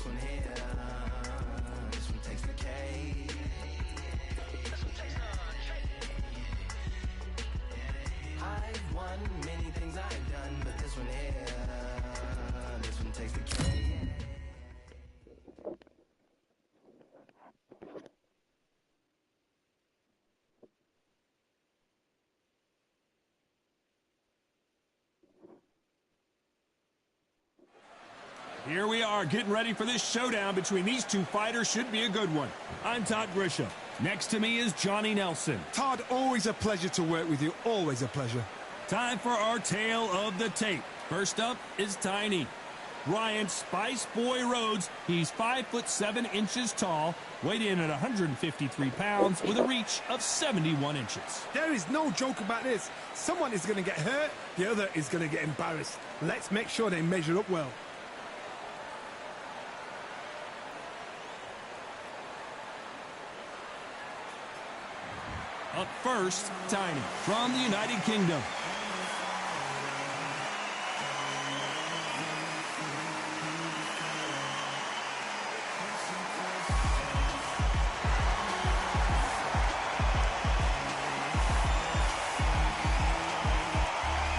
this one here, this one takes the cake. I've won many things I've done, but this one here, this one takes the cake. Here we are, getting ready for this showdown between these two fighters. Should be a good one. I'm Todd Grisham. Next to me is Johnny Nelson. Todd, always a pleasure to work with you. Always a pleasure. Time for our tale of the tape. First up is Tiny. Ryan Spice Boy Rhodes. He's 5'7" tall, weighed in at 153 pounds with a reach of 71 inches. There is no joke about this. Someone is going to get hurt, the other is going to get embarrassed. Let's make sure they measure up well. Up first, Tiny from the United Kingdom.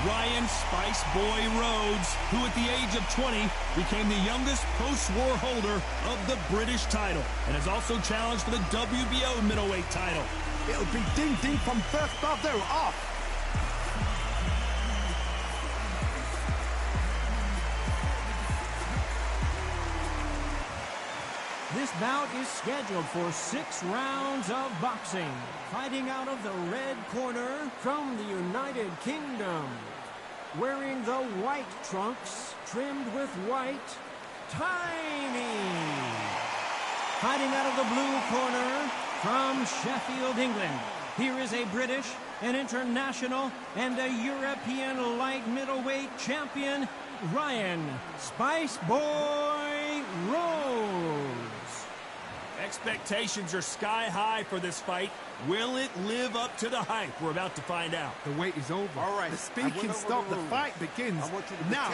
Ryan Spice Boy Rhodes, who at the age of 20 became the youngest post-war holder of the British title and has also challenged for the WBO middleweight title. It'll be ding-ding from first ball. They're off. This bout is scheduled for 6 rounds of boxing. Fighting out of the red corner from the United Kingdom. Wearing the white trunks, trimmed with white, Tiny. Fighting out of the blue corner from Sheffield, England. Here is a British, an international, and a European light middleweight champion, Ryan Spice Boy Rhodes. Expectations are sky high for this fight. Will it live up to the hype? We're about to find out. The wait is over. All right. The speaking stopped. The fight begins. Now,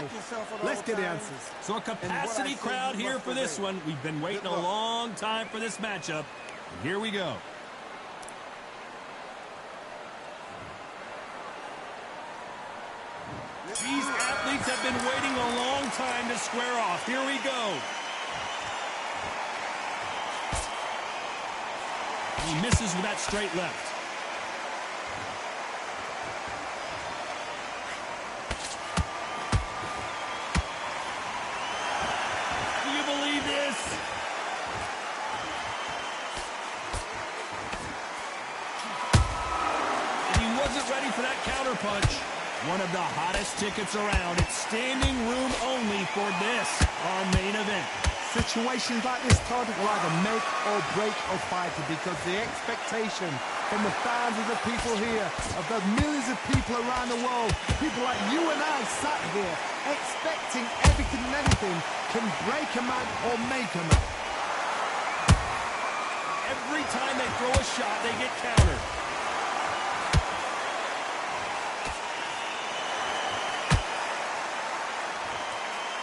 let's get the answers. So a capacity crowd here for this one. We've been waiting a long time for this matchup. Here we go. These athletes have been waiting a long time to square off. Here we go. He misses with that straight left. Do you believe this? And he wasn't ready for that counter punch. One of the hottest tickets around. It's standing room only for this, our main event. Situations like this, Todd, will either make or break a fighter because the expectation from the thousands of people here, of the millions of people around the world, people like you and I sat here expecting everything and anything, can break a man or make a man. Every time they throw a shot, they get countered.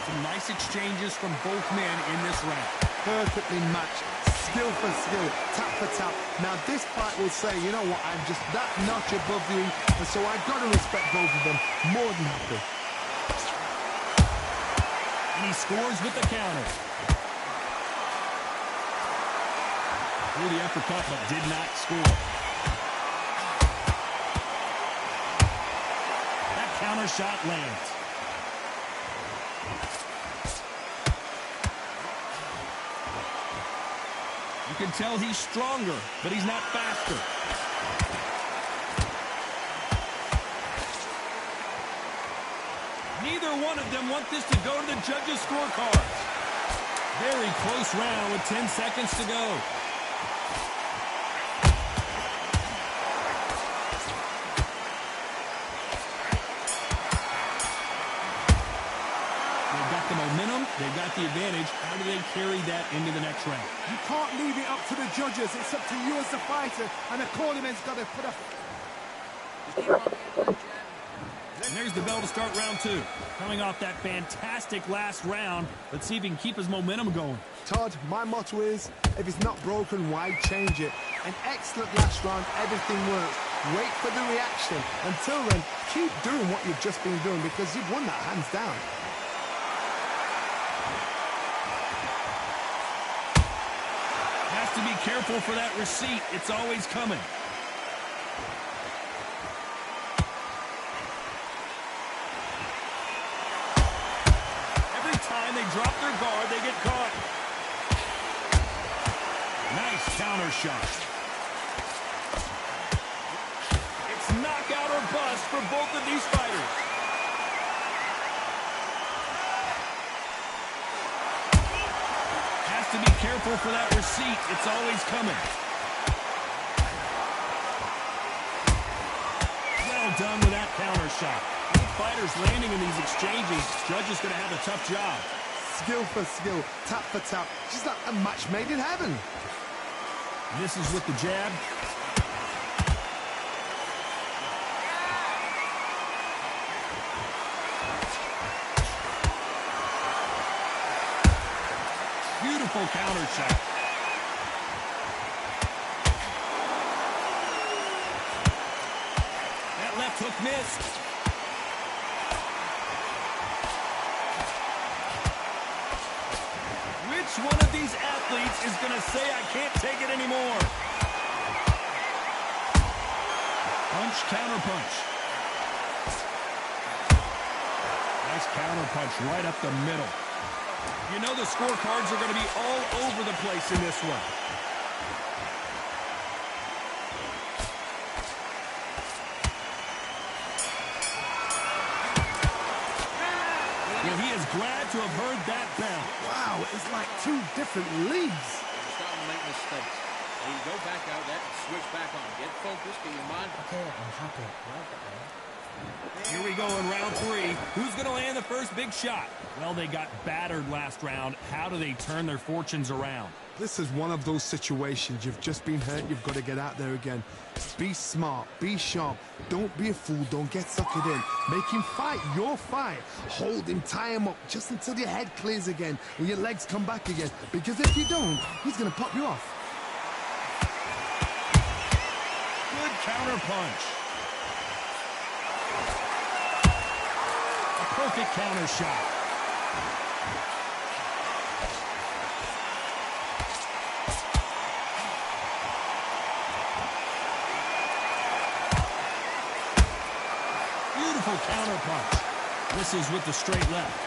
Some nice exchanges from both men in this round. Perfectly matched, skill for skill, tap for tap. Now this fight will say, you know what, I'm just that notch above you, and so I've got to respect both of them. More than happy. And he scores with the counter. Threw the uppercut, but did not score. That counter shot lands. You can tell he's stronger, but he's not faster. Neither one of them want this to go to the judges' scorecards. Very close round with 10 seconds to go. Momentum, they've got the advantage. How do they carry that into the next round? You can't leave it up to the judges. It's up to you as the fighter, and the cornerman's got to put a... And there's the bell to start round 2. Coming off that fantastic last round, let's see if he can keep his momentum going. Todd, my motto is, if it's not broken, why change it? An excellent last round, everything works. Wait for the reaction. Until then, keep doing what you've just been doing because you've won that hands down. Has to be careful for that receipt. It's always coming. Every time they drop their guard, they get caught. Nice counter shot. It's knockout or bust for both of these fighters. Has to be careful for that receipt. It's always coming. Well done with that counter shot. Both fighters landing in these exchanges. Judge is going to have a tough job. Skill for skill, tap for tap. Just like a match made in heaven. Misses with the jab. Beautiful counter shot. That left hook missed. Which one of these athletes is going to say, I can't take it anymore? Punch, counter punch. Nice counter punch right up the middle. You know the scorecards are going to be all over the place in this one. Well, he is glad to have heard that bell. Wow, it's like two different leagues. You're starting to make mistakes. And you go back out there and switch back on. Get focused, get your mind. Okay, I'm happy. Here we go in round 3. Who's going to land the first big shot? Well, they got battered last round. How do they turn their fortunes around? This is one of those situations. You've just been hurt. You've got to get out there again. Be smart. Be sharp. Don't be a fool. Don't get suckered in. Make him fight your fight. Hold him. Tie him up just until your head clears again and your legs come back again. Because if you don't, he's going to pop you off. Good counter punch. A perfect counter shot. Beautiful counter punch. Misses with the straight left.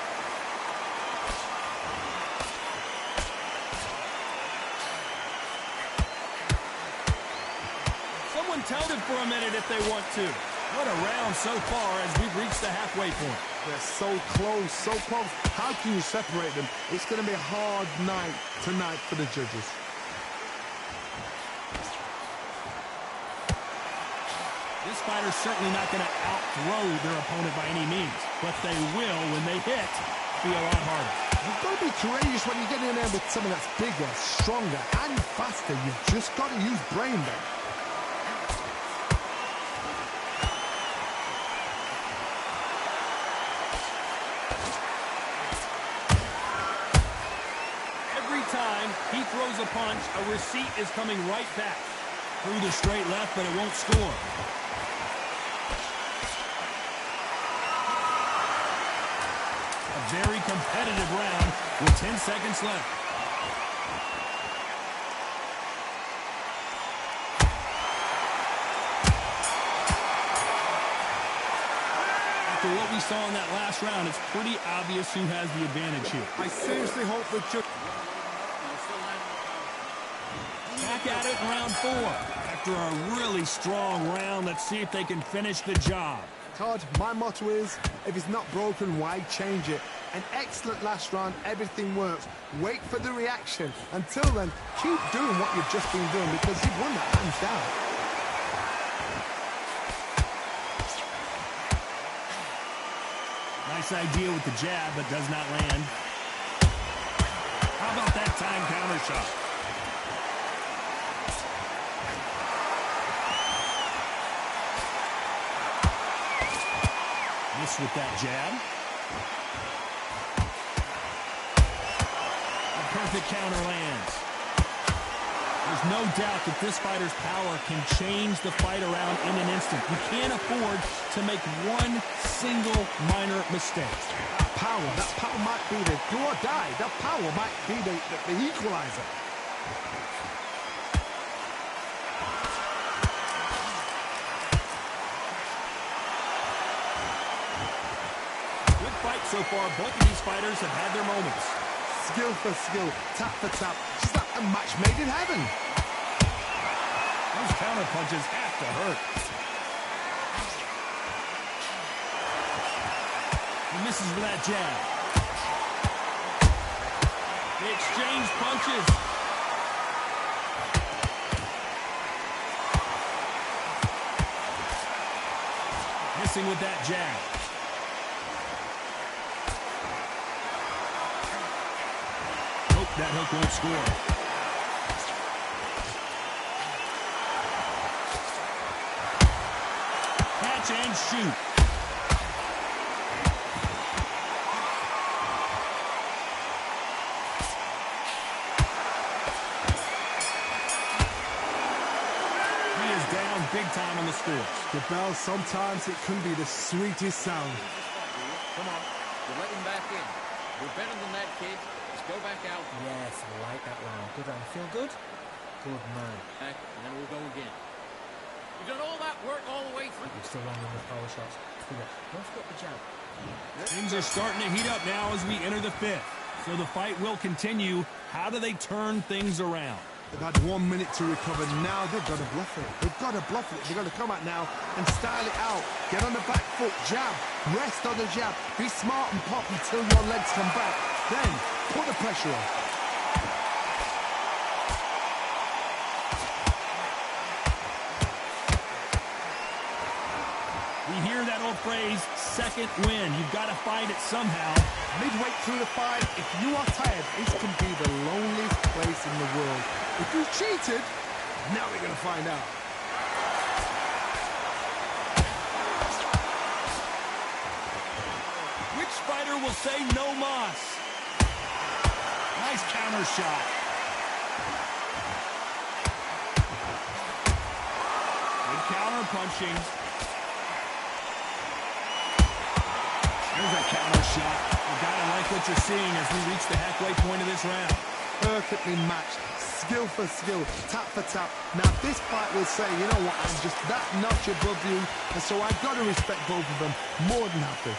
Someone tell them for a minute if they want to. What a round so far as we've reached the halfway point. They're so close, so close. How can you separate them? It's going to be a hard night tonight for the judges. This fighter's certainly not going to out-throw their opponent by any means, but they will, when they hit, be a lot harder. You've got to be courageous when you get in there with someone that's bigger, stronger, and faster. You've just got to use brain there. Every time he throws a punch, a receipt is coming right back. Through the straight left, but it won't score. A very competitive round with 10 seconds left. After what we saw in that last round, it's pretty obvious who has the advantage here. I seriously hope the judge... Back at it in round 4. After a really strong round, let's see if they can finish the job. Todd, my motto is, if it's not broken, why change it? An excellent last round, everything works. Wait for the reaction. Until then, keep doing what you've just been doing because you've won that hands down. Nice idea with the jab, but does not land. How about that time counter shot? Miss with that jab. A perfect counter lands. There's no doubt that this fighter's power can change the fight around in an instant. You can't afford to make one single minor mistake. That power might be the do or die. That power might be the equalizer. Good fight so far. Both of these fighters have had their moments. Skill for skill, tap for tap. It's like a match made in heaven. Those counter punches have to hurt. He misses with that jab. They exchange punches. Missing with that jab. Nope, that hook won't score. Catch and shoot. Big time on the score. The bell, sometimes it can be the sweetest sound. Come on, you're letting back in. You're better than that, kid. Let's go back out. Yes, I like that round. Good round. Feel good? Good man. Back, and then we'll go again. You've done all that work all the way through. You're still landing with power shots. Don't forget the jab. Things are starting to heat up now as we enter the fifth. So the fight will continue. How do they turn things around? They've had 1 minute to recover. Now they've got to bluff it. They've got to bluff it. They've got to come out now and style it out. Get on the back foot, jab, rest on the jab. Be smart and pop until your legs come back. Then put the pressure on. We hear that old phrase, second win. You've got to find it somehow. Midway through the fight, if you are tired, this can be the loneliest place in the world. If you cheated, now we're going to find out. Which fighter will say no mas? Nice counter shot. Good counter punching. There's a counter shot. You gotta like what you're seeing as we reach the halfway point of this round. Perfectly matched, skill for skill, tap for tap. Now this fight will say, you know what, I'm just that notch above you, and so I've got to respect both of them more than happy.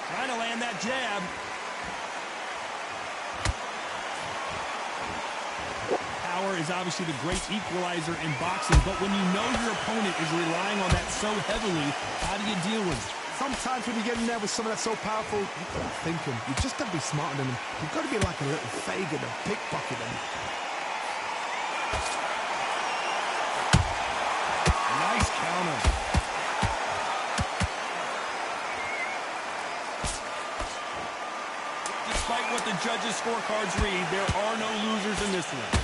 Trying to land that jab. Power is obviously the great equalizer in boxing, but when you know your opponent is relying on that so heavily, how do you deal with it? Sometimes when you get in there with someone that's so powerful, you've got to think him. You've just got to be smarter than him. You've got to be like a little Fagin and pickpocket him. Nice counter. Despite what the judges' scorecards read, there are no losers in this one.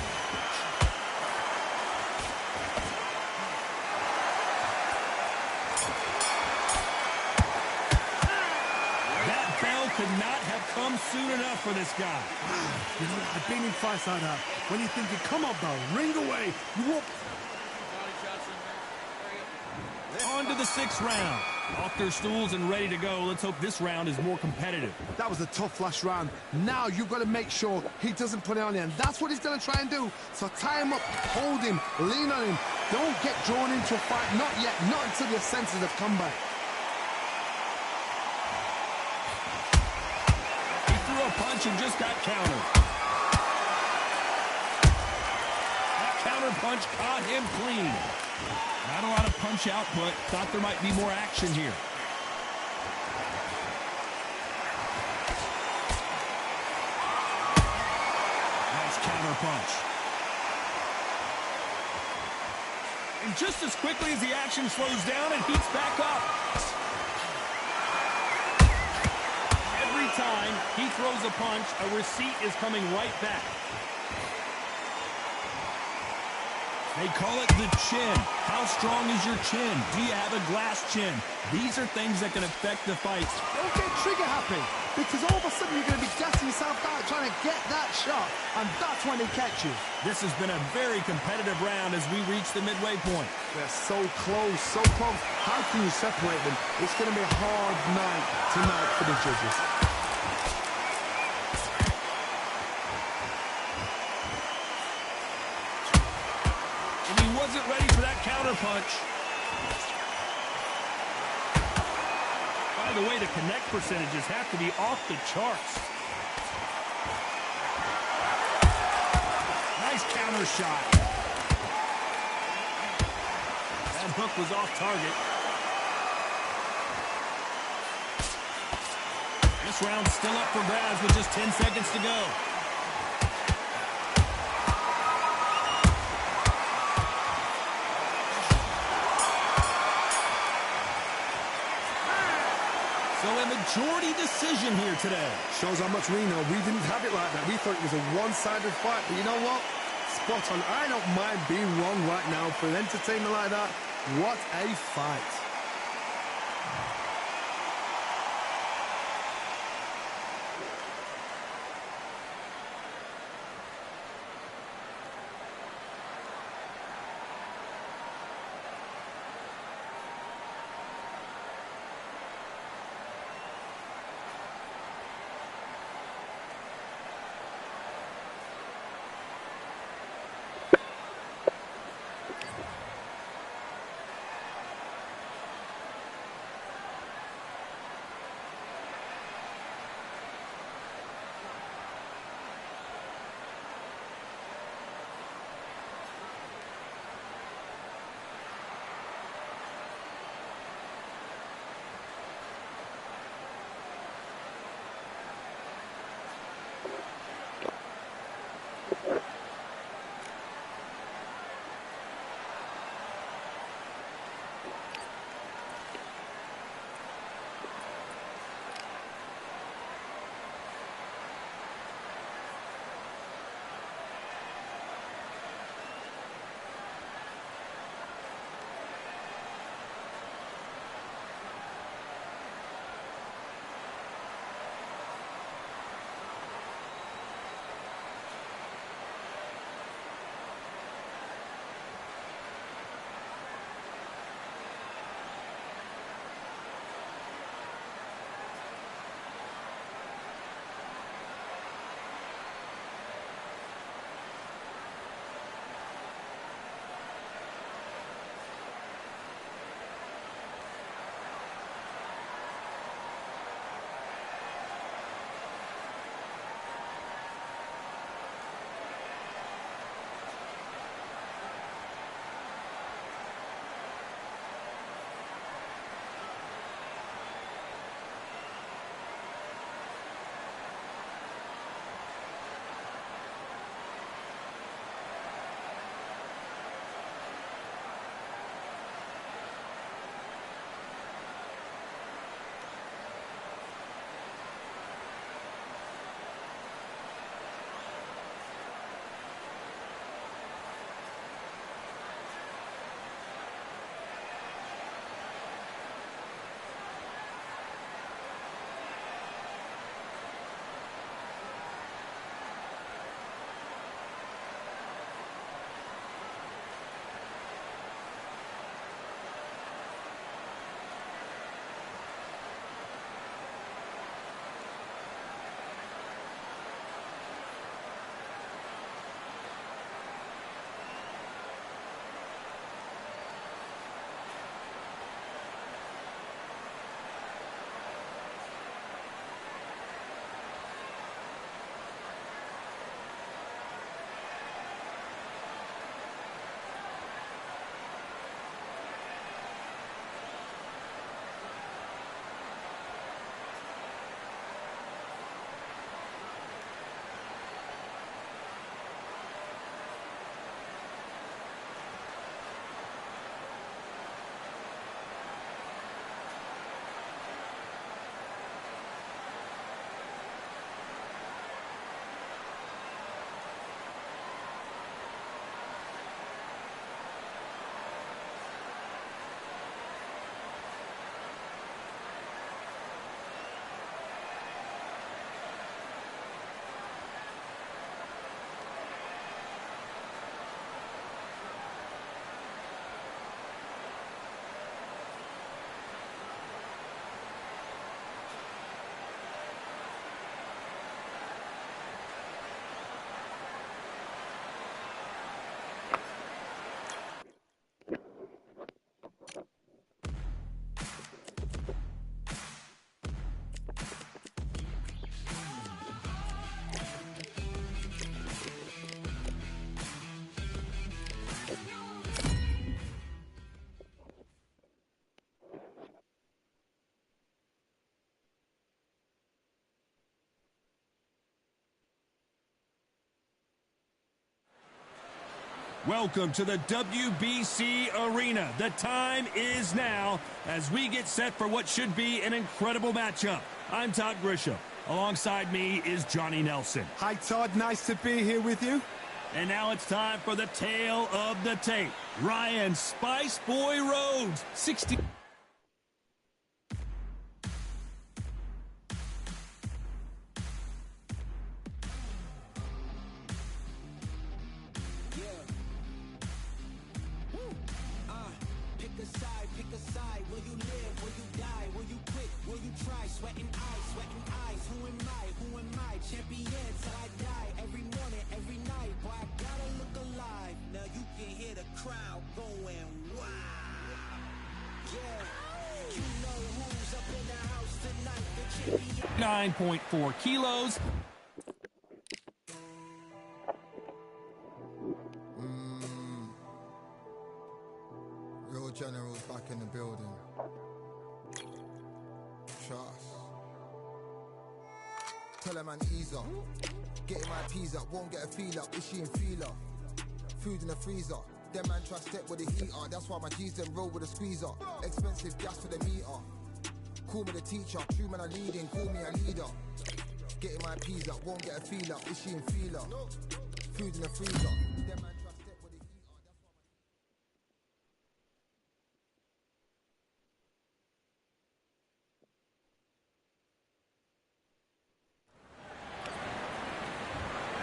Could not have come soon enough for this guy. You know, I've been in fights like that. When you're thinking, come on, bro, ring away. You walk. On to the sixth round. Off their stools and ready to go. Let's hope this round is more competitive. That was a tough last round. Now you've got to make sure he doesn't put it on you, and that's what he's going to try and do. So tie him up, hold him, lean on him. Don't get drawn into a fight. Not yet. Not until your senses have come back. Punch and just got countered. That counter punch caught him clean. Not a lot of punch output. Thought there might be more action here. Nice counter punch. And just as quickly as the action slows down, it heats back up. Time he throws a punch, a receipt is coming right back. They call it the chin. How strong is your chin? Do you have a glass chin? These are things that can affect the fight. Don't get trigger happy, because all of a sudden you're going to be gassing yourself out trying to get that shot, and that's when he catches. This has been a very competitive round as we reach the midway point. They're so close, so close. How can you separate them? It's going to be a hard night tonight for the judges. Wasn't ready for that counter punch. By the way, the connect percentages have to be off the charts. Nice counter shot. That hook was off target. This round's still up for grabs with just 10 seconds to go. So a majority decision here today. Shows how much we know. We didn't have it like that. We thought it was a one-sided fight. But you know what? Spot on. I don't mind being wrong right now. For an entertainment like that, what a fight. Welcome to the WBC Arena. The time is now as we get set for what should be an incredible matchup. I'm Todd Grisham. Alongside me is Johnny Nelson. Hi, Todd. Nice to be here with you. And now it's time for the tale of the tape. Ryan Spice Boy Rhodes, 60... Crowd going wild. Yeah, you know who's up in the house tonight. The champion. 9.4 kilos. Real generals back in the building. Trust. Tell a man ease up. Getting my peas up, won't get a feel up. Is she in feeler? Food in the freezer. Them man try step with the heater. That's why my G's them roll with a squeezer. Expensive gas for the meter. Call me the teacher. True man I leading. Call me a leader. Getting my peas up. Won't get a feel up. Is she in feeler? Food in the freezer. Them man try step with the heater.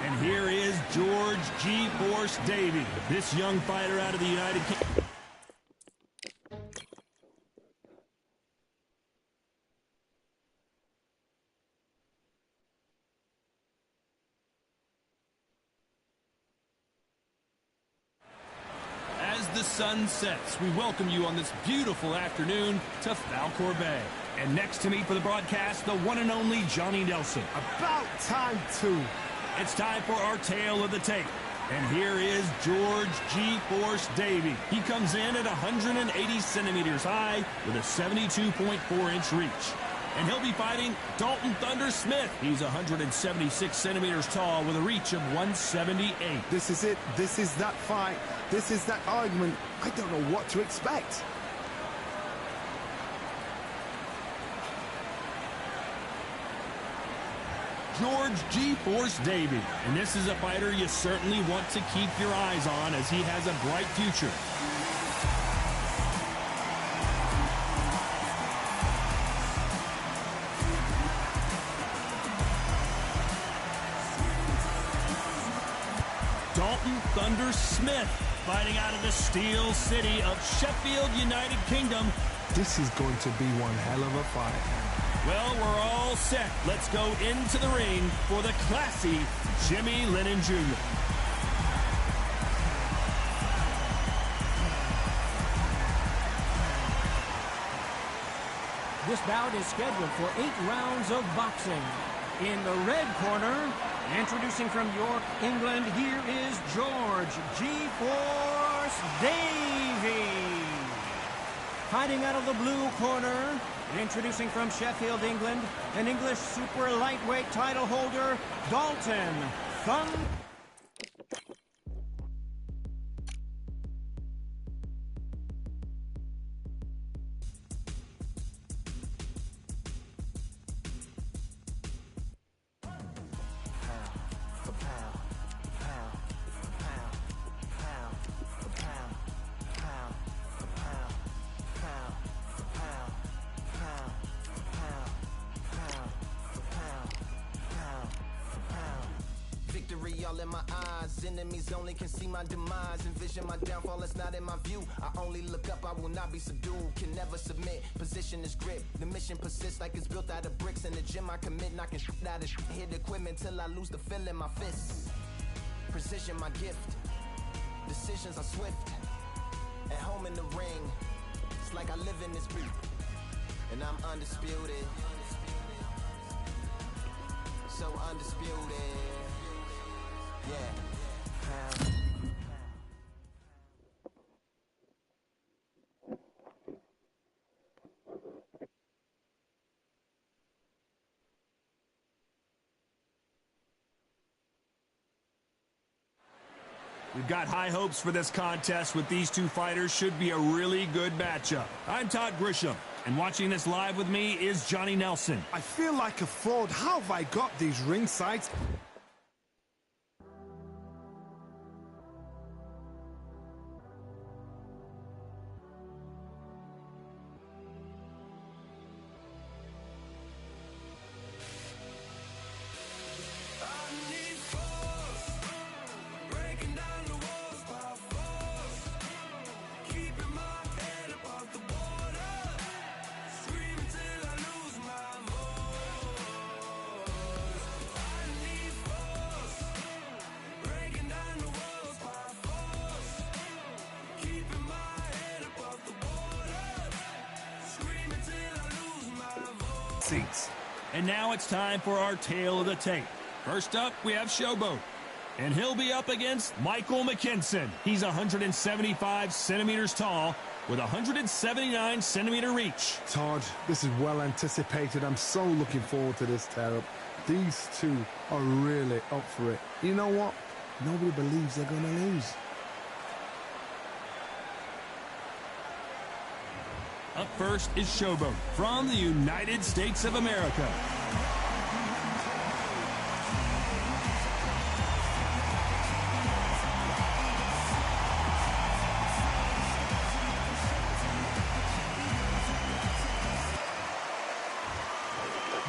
And here is George G. Force Davey, this young fighter out of the United Kingdom. As the sun sets, we welcome you on this beautiful afternoon to Falcor Bay. And next to me for the broadcast, the one and only Johnny Nelson. About time, too. It's time for our tale of the tape. And here is George G. Force Davey. He comes in at 180 centimeters high with a 72.4-inch reach. And he'll be fighting Dalton Thunder Smith. He's 176 centimeters tall with a reach of 178. This is it. This is that fight. This is that argument. I don't know what to expect. George G. Force Davey. And this is a fighter you certainly want to keep your eyes on as he has a bright future. Dalton Thunder Smith, fighting out of the Steel City of Sheffield, United Kingdom. This is going to be one hell of a fight. Well, we're all set. Let's go into the ring for the classy Jimmy Lennon Jr. This bout is scheduled for 8 rounds of boxing. In the red corner, introducing from York, England, here is George G. Force Davey. Fighting out of the blue corner, introducing from Sheffield, England, an English super lightweight title holder, Dalton Thunder. All in my eyes, enemies only can see my demise. Envision my downfall, it's not in my view. I only look up, I will not be subdued. Can never submit, position is grip. The mission persists like it's built out of bricks. In the gym I commit, knocking shit out of shit. Hit equipment till I lose the feel in my fists. Precision my gift, decisions are swift. At home in the ring, it's like I live in this beat. And I'm undisputed, so undisputed. Yeah. We've got high hopes for this contest with these two fighters. Should be a really good matchup. I'm Todd Grisham, and watching this live with me is Johnny Nelson. I feel like a fraud. How have I got these ring sights? Seats. And now it's time for our tale of the tape. First up, we have Showboat. And he'll be up against Michael McKinson. He's 175 centimeters tall with 179 centimeter reach. Todd, this is well anticipated. I'm so looking forward to this tear-up. These two are really up for it. You know what? Nobody believes they're going to lose. Up first is Showboat from the United States of America.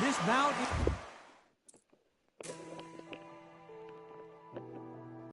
This bout